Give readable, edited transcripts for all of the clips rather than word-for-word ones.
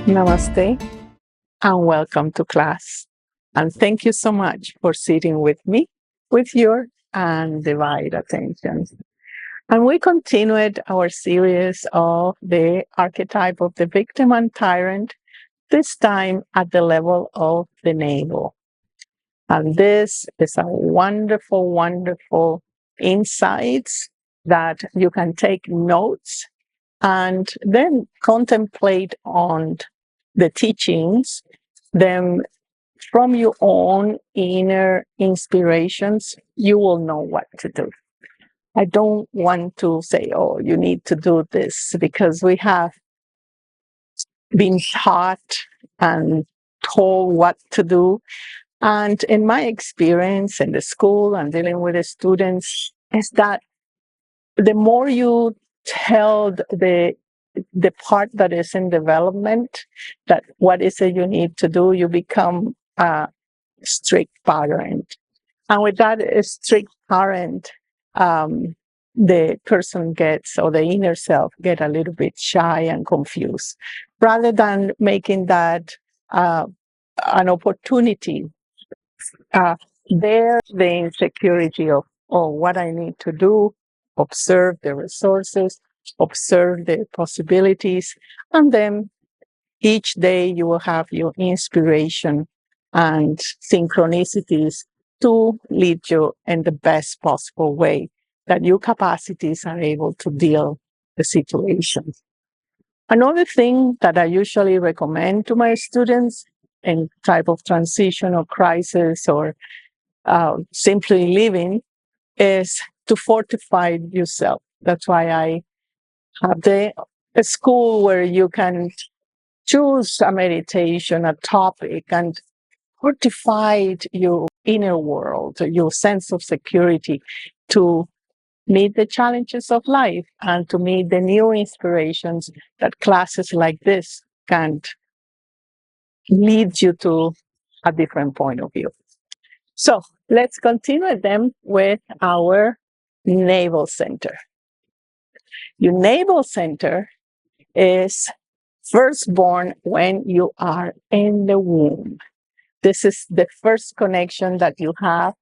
Namaste and welcome to class. And thank you so much for sitting with me with your undivided attention. And we continued our series of the archetype of the victim and tyrant, this time at the level of the navel. And this is a wonderful, wonderful insights that you can take notes and then contemplate on the teachings, then from your own inner inspirations, you will know what to do. I don't want to say, oh, you need to do this, because we have been taught and told what to do. And in my experience in the school and dealing with the students, is that the more you tell the part that is in development, that what is it you need to do, you become a strict parent. And with that strict parent, the person gets, or the inner self get a little bit shy and confused, rather than making that an opportunity. There, the insecurity of, oh, what I need to do, observe the resources, observe the possibilities, and then each day you will have your inspiration and synchronicities to lead you in the best possible way that your capacities are able to deal the situation. Another thing that I usually recommend to my students in type of transition or crisis or simply living is to fortify yourself. That's why I have a school where you can choose a meditation, a topic, and fortify your inner world, your sense of security to meet the challenges of life and to meet the new inspirations that classes like this can lead you to a different point of view. So let's continue then with our navel center. Your navel center is first born when you are in the womb. This is the first connection that you have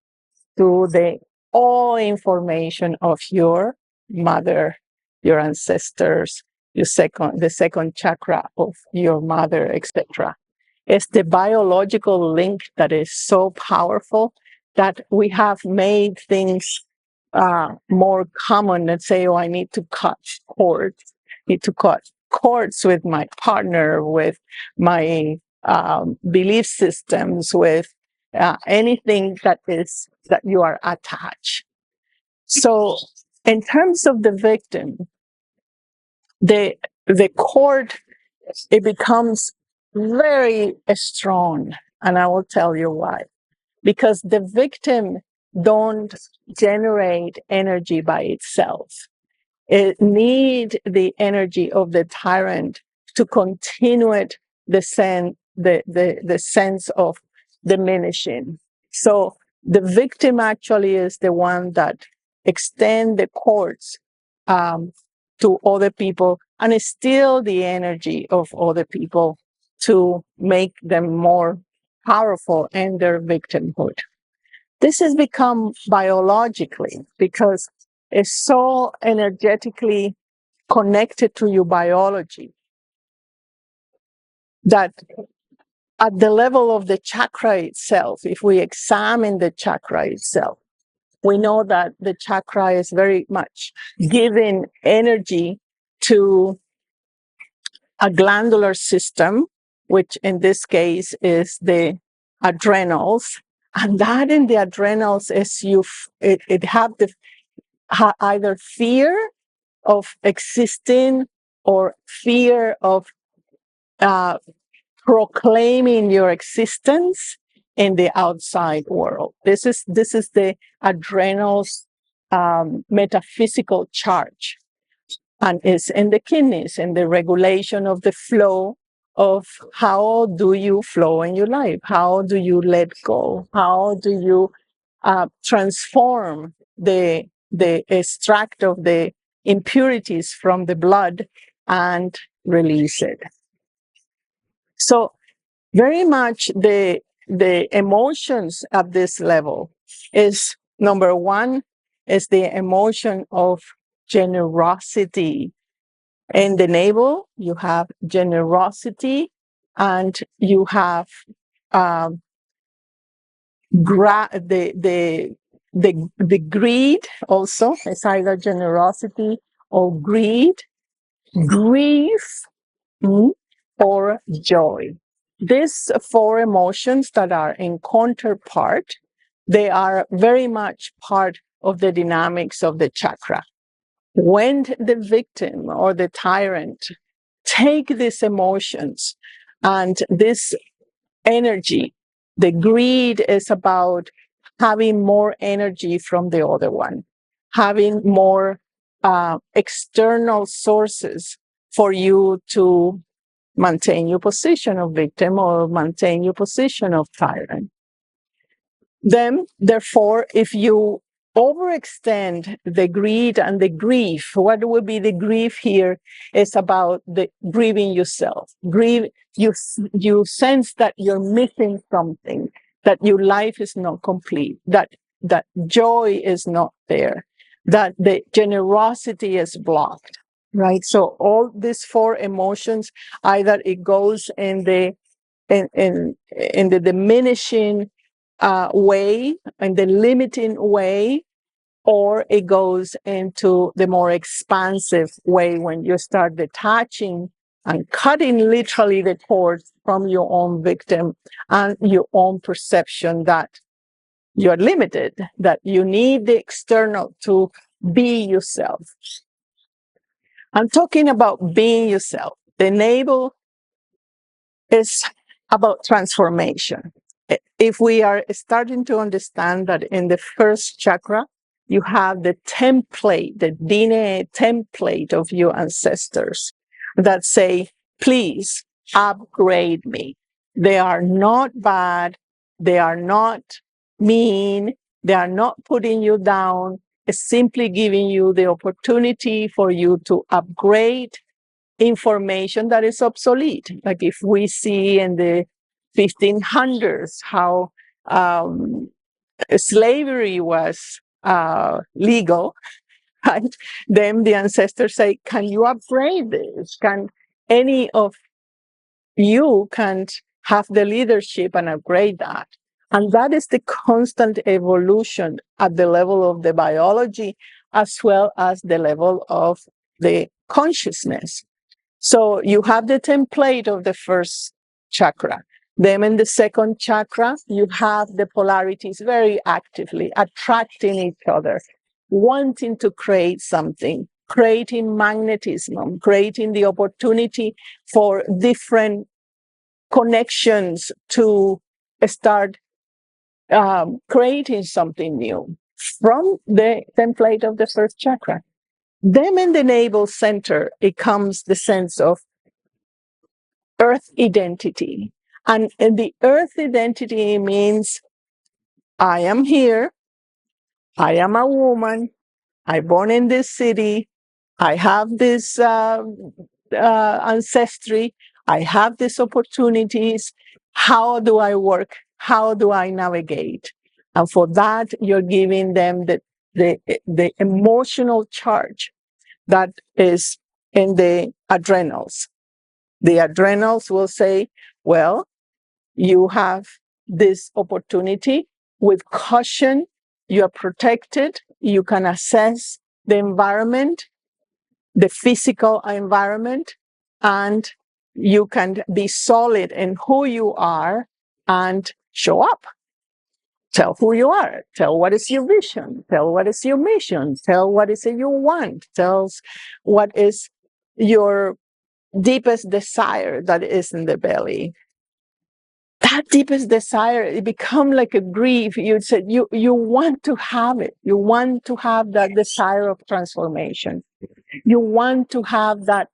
to the all information of your mother, your ancestors, the second chakra of your mother, etc. It's the biological link that is so powerful that we have made things more common. Let's say, oh, I need to cut cords, with my partner, with my belief systems, with anything that you are attached. So, in terms of the victim, the cord, it becomes very strong, and I will tell you why. Because the victim don't generate energy by itself. It need the energy of the tyrant to continue it, the sense of diminishing. So the victim actually is the one that extend the cords to other people and steal the energy of other people to make them more powerful in their victimhood. This has become biologically because it's so energetically connected to your biology that at the level of the chakra itself, if we examine the chakra itself, we know that the chakra is very much giving energy to a glandular system, which in this case is the adrenals. And that in the adrenals is it have either fear of existing or fear of proclaiming your existence in the outside world. This is the adrenals metaphysical charge, and it's in the kidneys, in the regulation of the flow of how do you flow in your life, how do you let go, how do you transform the extract of the impurities from the blood and release it. So very much the emotions at this level is, number one, is the emotion of generosity. In the navel, you have generosity, and you have um, the greed also. It's either generosity or greed, grief, or joy. These four emotions that are in counterpart, they are very much part of the dynamics of the chakra. When the victim or the tyrant take these emotions and this energy, the greed is about having more energy from the other one, having more external sources for you to maintain your position of victim or maintain your position of tyrant. Then, therefore, if you overextend the greed and the grief, what would be the grief here is about the grieving yourself. Grieve, you sense that you're missing something, that your life is not complete, that joy is not there, that the generosity is blocked. Right. So all these four emotions, either it goes in the diminishing way, in the limiting way, or it goes into the more expansive way when you start detaching and cutting literally the cords from your own victim and your own perception that you're limited, that you need the external to be yourself. I'm talking about being yourself. The navel is about transformation. If we are starting to understand that in the first chakra, you have the template, the DNA template of your ancestors that say, please upgrade me. They are not bad. They are not mean. They are not putting you down. It's simply giving you the opportunity for you to upgrade information that is obsolete. Like if we see in the 1500s how slavery was legal, right? Then the ancestors say, can you upgrade this? Can any of you can have the leadership and upgrade that? And that is the constant evolution at the level of the biology as well as the level of the consciousness. So you have the template of the first chakra. Then in the second chakra, you have the polarities very actively attracting each other, wanting to create something, creating magnetism, creating the opportunity for different connections to start creating something new from the template of the first chakra. Then in the navel center, it comes the sense of earth identity. And the earth identity means I am here, I am a woman, I born in this city, I have this ancestry, I have these opportunities. How do I work? How do I navigate? And for that, you're giving them the emotional charge that is in the adrenals. The adrenals will say, well, you have this opportunity with caution, you are protected, you can assess the environment, the physical environment, and you can be solid in who you are and show up. Tell who you are. Tell what is your vision. Tell what is your mission. Tell what is it you want. Tell what is your deepest desire that is in the belly. That deepest desire, it become like a grief. You said you want to have it. You want to have that desire of transformation. You want to have that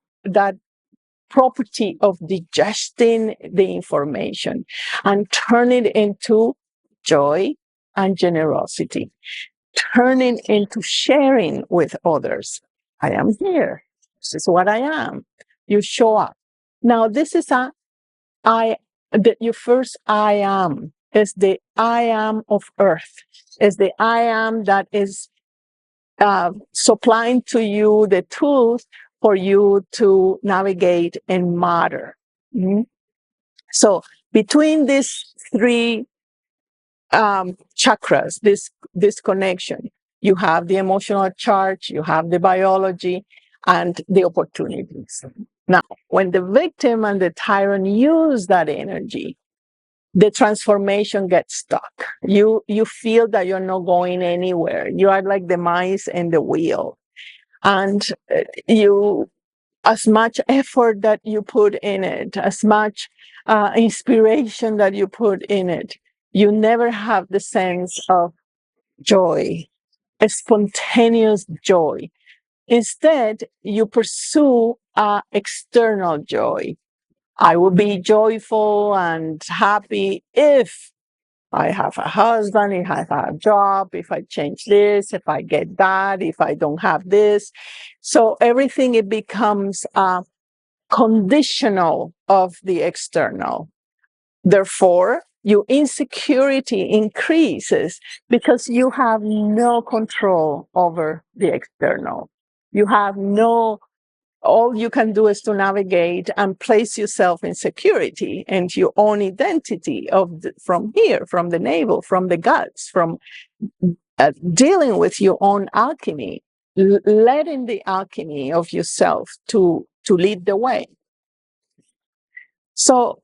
property of digesting the information and turn it into joy and generosity. Turning into sharing with others. I am here. This is what I am. You show up. Now, this is a your first I am is the I am of Earth, is the I am that is supplying to you the tools for you to navigate in matter. Mm-hmm. So between these three chakras, this connection, you have the emotional charge, you have the biology, and the opportunities. Now, when the victim and the tyrant use that energy, the transformation gets stuck. You feel that you're not going anywhere. You are like the mice in the wheel, and you, as much effort that you put in it, as much inspiration that you put in it, you never have the sense of joy, a spontaneous joy. Instead, you pursue external joy. I will be joyful and happy if I have a husband, if I have a job, if I change this, if I get that, if I don't have this. So everything, it becomes conditional of the external. Therefore, your insecurity increases because you have no control over the external. You have no, all you can do is to navigate and place yourself in security and your own identity from here, from the navel, from the guts, from dealing with your own alchemy, letting the alchemy of yourself to lead the way. So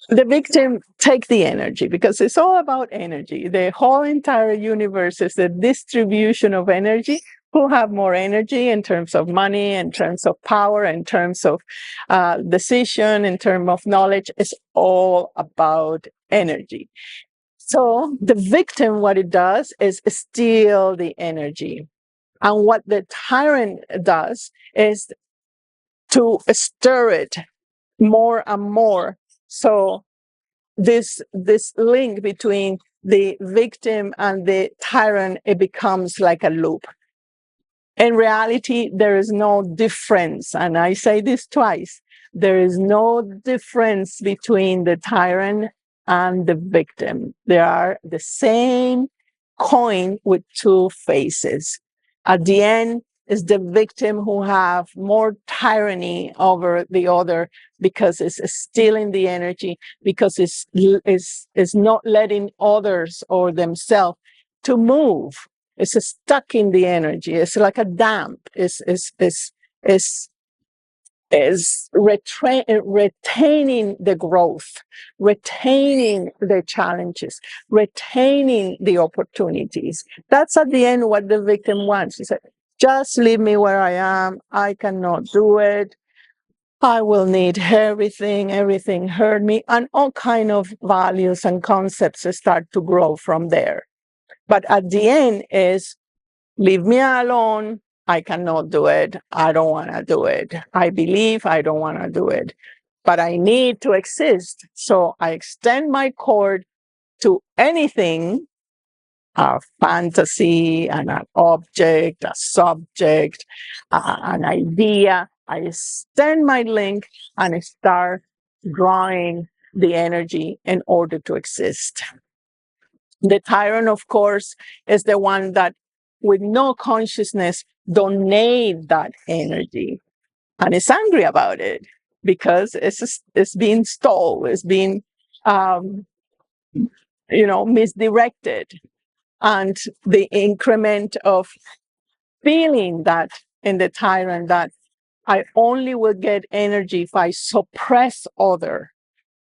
the victim take the energy because it's all about energy. The whole entire universe is the distribution of energy. Who have more energy in terms of money, in terms of power, in terms of decision, in terms of knowledge? It's all about energy. So the victim, what it does is steal the energy. And what the tyrant does is to stir it more and more. So this link between the victim and the tyrant, it becomes like a loop. In reality, there is no difference, and I say this twice, there is no difference between the tyrant and the victim. They are the same coin with two faces. At the end, is the victim who have more tyranny over the other because it's stealing the energy, because it's not letting others or themselves to move. It's stuck in the energy. It's like a damp. It's retaining the growth, retaining the challenges, retaining the opportunities. That's at the end what the victim wants. He said, just leave me where I am. I cannot do it. I will need everything. Everything hurt me. And all kind of values and concepts start to grow from there. But at the end is, leave me alone. I cannot do it. I don't want to do it. I believe I don't want to do it. But I need to exist. So I extend my cord to anything, a fantasy, and an object, a subject, an idea. I extend my link and I start drawing the energy in order to exist. The tyrant, of course, is the one that, with no consciousness, donate that energy, and is angry about it because it's being stolen, it's being, misdirected, and the increment of feeling that in the tyrant that I only will get energy if I suppress other,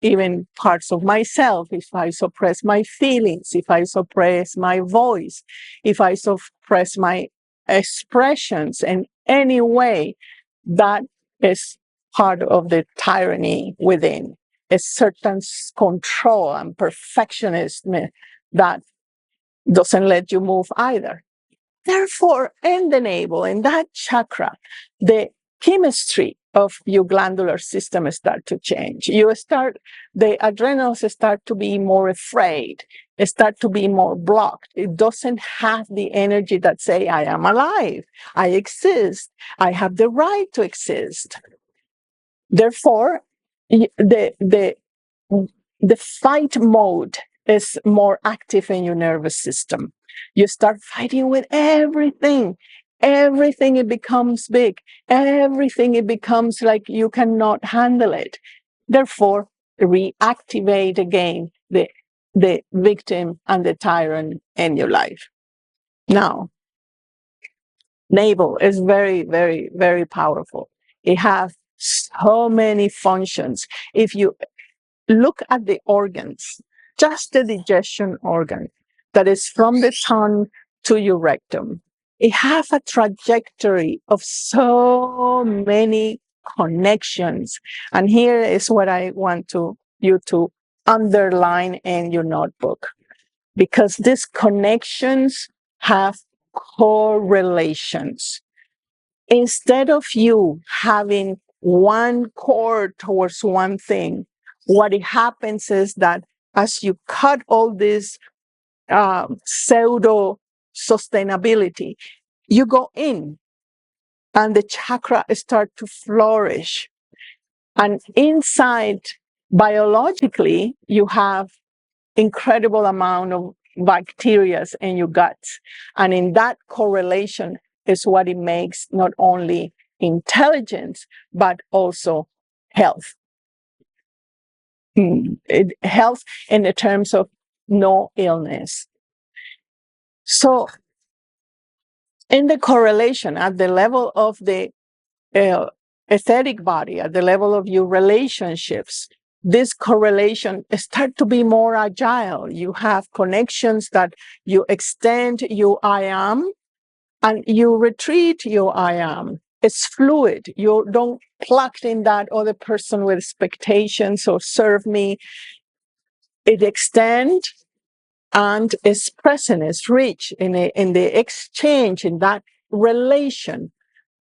even parts of myself, if I suppress my feelings, if I suppress my voice, if I suppress my expressions in any way, that is part of the tyranny within. A certain control and perfectionism that doesn't let you move either. Therefore, in the navel, in that chakra, the chemistry of your glandular system start to change. The adrenals start to be more afraid, start to be more blocked. It doesn't have the energy that say, I am alive, I exist, I have the right to exist. Therefore, the the fight mode is more active in your nervous system. You start fighting with everything. Everything, it becomes big. Everything, it becomes like you cannot handle it. Therefore, reactivate again the victim and the tyrant in your life. Now, navel is very, very, very powerful. It has so many functions. If you look at the organs, just the digestion organ that is from the tongue to your rectum, it has a trajectory of so many connections. And here is what I want you to underline in your notebook, because these connections have correlations. Instead of you having one cord towards one thing, what it happens is that as you cut all this pseudo sustainability, you go in and the chakra start to flourish. And inside, biologically, you have incredible amount of bacteria in your guts. And in that correlation is what it makes not only intelligence, but also health. Health in the terms of no illness. So in the correlation at the level of the etheric body, at the level of your relationships, this correlation start to be more agile. You have connections that you extend your I am and you retreat your I am. It's fluid. You don't plugged in that other person with expectations or serve me. It extends and is present, is rich in the exchange, in that relation.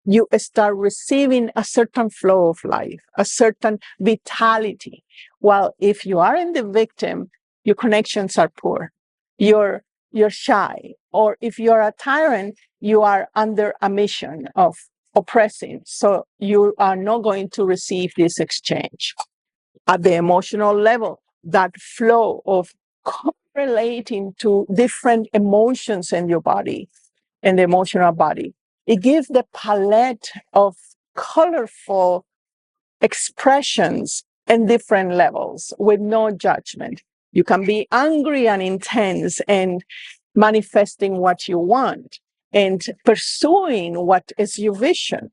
You start receiving a certain flow of life, a certain vitality. While if you are in the victim, your connections are poor. You're shy. Or if you're a tyrant, you are under a mission of oppressing. So you are not going to receive this exchange. At the emotional level, that flow of correlating to different emotions in your body, in the emotional body, it gives the palette of colorful expressions in different levels with no judgment. You can be angry and intense and manifesting what you want and pursuing what is your vision.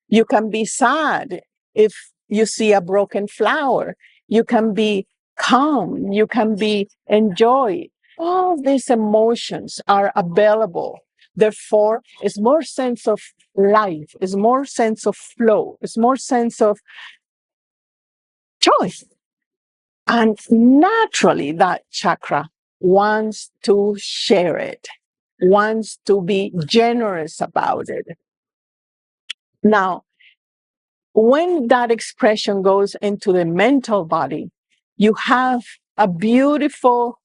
You can be sad if you see a broken flower. You can be calm. You can be enjoy. All these emotions are available. Therefore, it's more sense of life, it's more sense of flow, it's more sense of joy. And naturally, that chakra wants to share it, wants to be generous about it. Now, when that expression goes into the mental body, you have a beautiful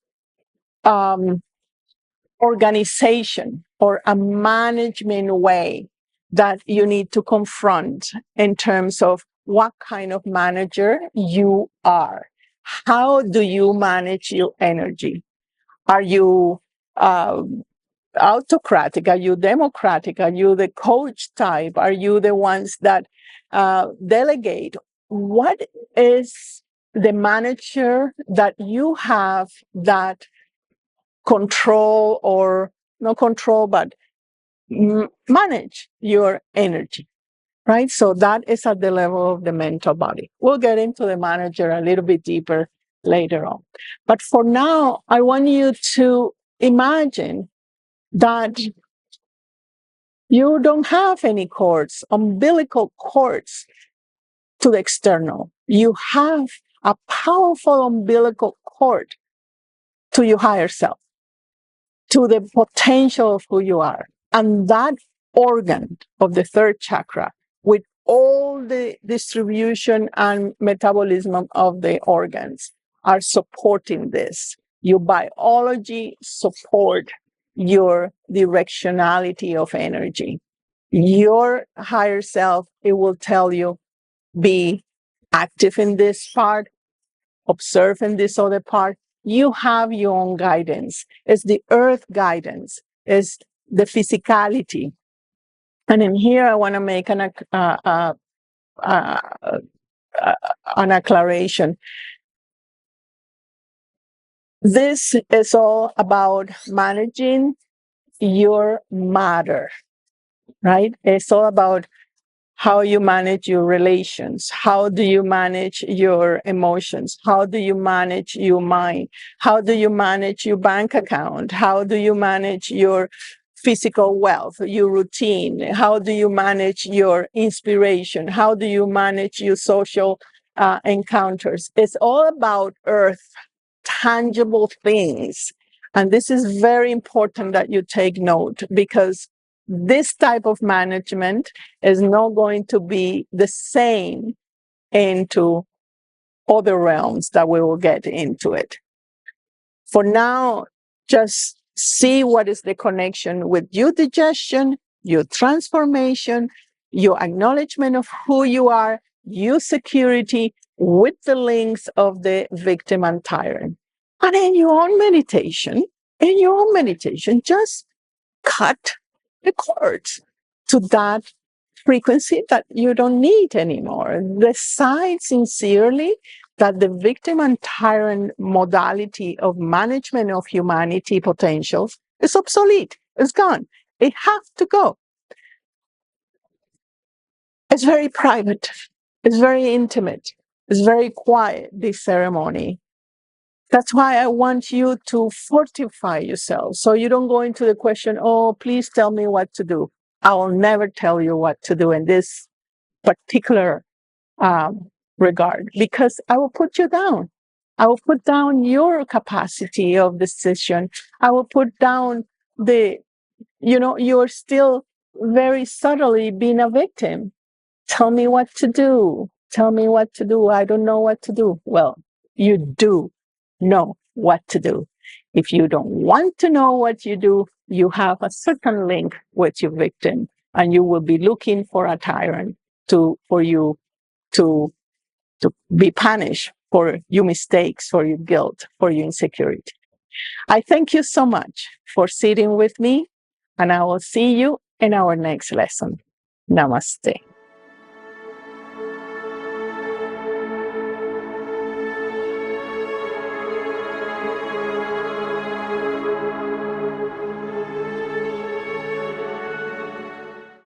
organization or a management way that you need to confront in terms of what kind of manager you are. How do you manage your energy? Are you autocratic? Are you democratic? Are you the coach type? Are you the ones that delegate? What is the manager that you have that control, or not control, but manage your energy, right? So that is at the level of the mental body. We'll get into the manager a little bit deeper later on. But for now, I want you to imagine that you don't have any cords, umbilical cords to the external. You have a powerful umbilical cord to your higher self, to the potential of who you are. And that organ of the third chakra, with all the distribution and metabolism of the organs, are supporting this. Your biology support your directionality of energy. Your higher self, it will tell you, be active in this part, observe in this other part. You have your own guidance. It's the earth guidance, it's the physicality. And in here, I want to make an acclaration. This is all about managing your matter, right? It's all about how you manage your relations. How do you manage your emotions? How do you manage your mind? How do you manage your bank account? How do you manage your physical wealth, your routine? How do you manage your inspiration? How do you manage your social encounters? It's all about earth, tangible things. And this is very important that you take note, because this type of management is not going to be the same into other realms that we will get into it. For now, just see what is the connection with your digestion, your transformation, your acknowledgement of who you are, your security, with the links of the victim and tyrant. And in your own meditation, just cut the cords to that frequency that you don't need anymore. Decide sincerely that the victim and tyrant modality of management of humanity potentials is obsolete. It's gone. It has to go. It's very private. It's very intimate. It's very quiet, this ceremony. That's why I want you to fortify yourself, so you don't go into the question, oh, please tell me what to do. I will never tell you what to do in this particular regard, because I will put you down. I will put down your capacity of decision. I will put down you're still very subtly being a victim. Tell me what to do. Tell me what to do. I don't know what to do. Well, you do know what to do. If you don't want to know what you do, you have a certain link with your victim, and you will be looking for a tyrant for you to be punished for your mistakes, for your guilt, for your insecurity. I thank you so much for sitting with me, and I will see you in our next lesson. Namaste.